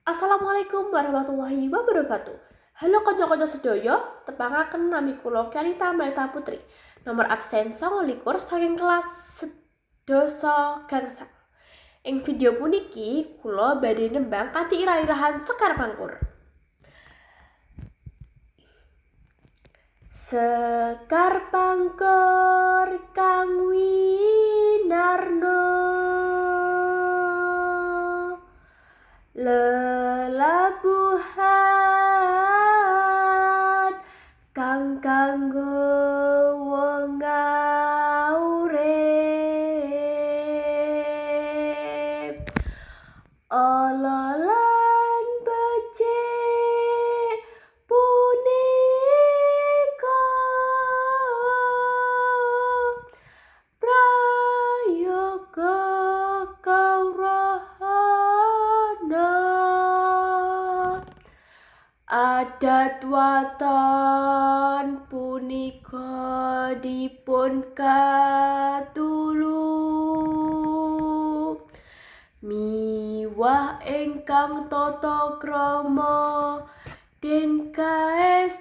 Assalamualaikum warahmatullahi wabarakatuh. Halo kanca-kanca sedaya, tepangaken nami kula Kanita Melita Putri. Nomor absen 29 saking kelas sedasa gangsal. Ing video puniki kula badhe nembang kanthi irah-irahan Sekar Pangkur. Sekar Pangkur kang winarno lelabuhan kang kanggo wong urip ololan becik punika prayoga kawrahana adat waton punika dipun katulu miwah ingkang tata krama den kaes